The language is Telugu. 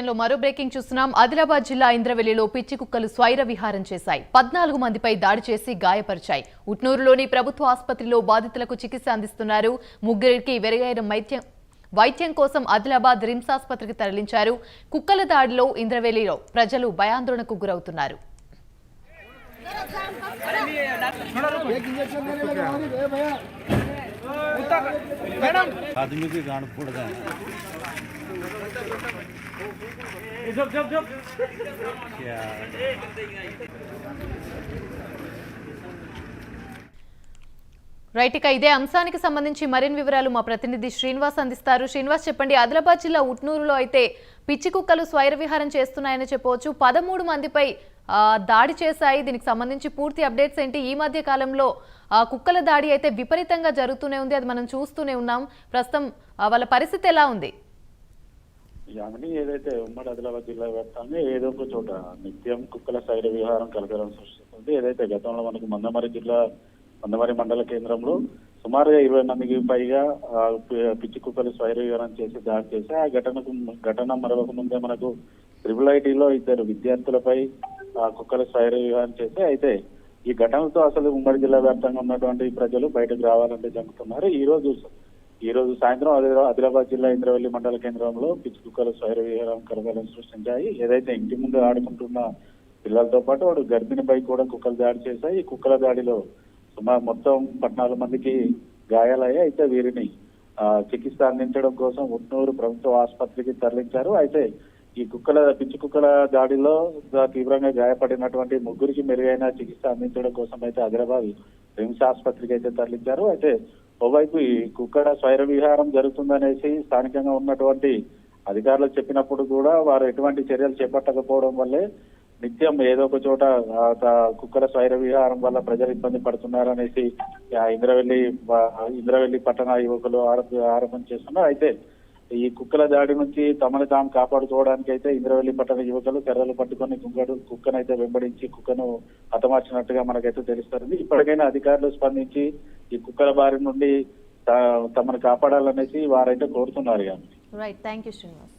లో మరో బ్రేకింగ్ చూస్తున్నాం. ఆదిలాబాద్ జిల్లా ఇంద్రవెల్లిలో పిచ్చి కుక్కలు స్వైర విహారం చేశాయి. 14 మందిపై దాడి చేసి గాయపరిచాయి. ఉట్నూరులోని ప్రభుత్వ ఆసుపత్రిలో బాధితులకు చికిత్స అందిస్తున్నారు. ముగ్గురికి వెరగైన వైద్యం కోసం ఆదిలాబాద్ రిమ్స్ ఆసుపత్రికి తరలించారు. కుక్కల దాడిలో ఇంద్రవెల్లిలో ప్రజలు భయాందోళనకు గురవుతున్నారు. రైట్, ఇక ఇదే అంశానికి సంబంధించి మరిన్ని వివరాలు మా ప్రతినిధి శ్రీనివాస్ అందిస్తారు. శ్రీనివాస్, చెప్పండి. ఆదిలాబాద్ జిల్లా ఉట్నూరులో అయితే పిచ్చి కుక్కలు స్వైర విహారం చేస్తున్నాయని చెప్పవచ్చు. 13 మందిపై దాడి చేశాయి. దీనికి సంబంధించి పూర్తి అప్డేట్స్ ఏంటి? ఈ మధ్య కాలంలో కుక్కల దాడి అయితే విపరీతంగా జరుగుతూనే ఉంది, అది మనం చూస్తూనే ఉన్నాం. ప్రస్తుతం వాళ్ళ పరిస్థితి ఎలా ఉంది? ఏదైతే ఉమ్మడి ఆదిలాబాద్ జిల్లా వ్యాప్తంగా ఏదో ఒక చోట నిత్యం కుక్కల స్వైర విహారం కలకలం సృష్టిస్తుంది. ఏదైతే గతంలో మనకు మందమరి మండల కేంద్రంలో సుమారుగా 20 మందికి పైగా పిచ్చి కుక్కలు స్వైర విహారం చేసి దాడి చేసి ఆ ఘటన మరొక ముందే మనకు IIITలో 2 విద్యార్థులపై కుక్కలు స్వైర విహారం చేసి అయితే ఈ ఘటనతో అసలు ఉమ్మడి జిల్లా వ్యాప్తంగా ఉన్నటువంటి ప్రజలు బయటకు రావాలంటే జరుగుతున్నారు. ఈ రోజు సాయంత్రం ఆదిలాబాద్ జిల్లా ఇంద్రవెల్లి మండల కేంద్రంలో పిచ్చి కుక్కలు స్వైర విహారం కలకలం సృష్టించాయి. ఏదైతే ఇంటి ముందు ఆడుకుంటున్న పిల్లలతో పాటు వాడు గర్భిణిపై కూడా కుక్కలు దాడి చేశాయి. ఈ కుక్కల దాడిలో మొత్తం 14 మందికి గాయాలయ్యాయి. అయితే వీరిని చికిత్స అందించడం కోసం ఉట్నూరు ప్రభుత్వ ఆసుపత్రికి తరలించారు. అయితే ఈ పిచ్చి కుక్కల దాడిలో తీవ్రంగా గాయపడినటువంటి ముగ్గురికి మెరుగైన చికిత్స అందించడం కోసం అయితే ఆదిలాబాద్ రిమ్స్ ఆసుపత్రికి అయితే తరలించారు. అయితే ఓవైపు ఈ కుక్కల స్వైర విహారం జరుగుతుందనేసి స్థానికంగా ఉన్నటువంటి అధికారులు చెప్పినప్పుడు కూడా వారు ఎటువంటి చర్యలు చేపట్టకపోవడం వల్లే నిత్యం ఏదో ఒక చోట కుక్కల స్వైర విహారం వల్ల ప్రజలు ఇబ్బంది పడుతున్నారనేసి ఇంద్రవెల్లి పట్టణ యువకులు ఆరోపణ చేస్తున్నారు. అయితే ఈ కుక్కల దాడి నుంచి తమను తాము కాపాడుకోవడానికి అయితే ఇంద్రవెల్లి పట్టణ యువకులు కర్రలు పట్టుకొని కుక్కనైతే వెంబడించి కుక్కను హతమార్చినట్టుగా మనకైతే తెలుస్తుంది. ఇప్పటికైనా అధికారులు స్పందించి ఈ కుక్కల బారి నుండి తమను కాపాడాలనేసి వారైతే కోరుతున్నారు. Right, thank you Srinivas.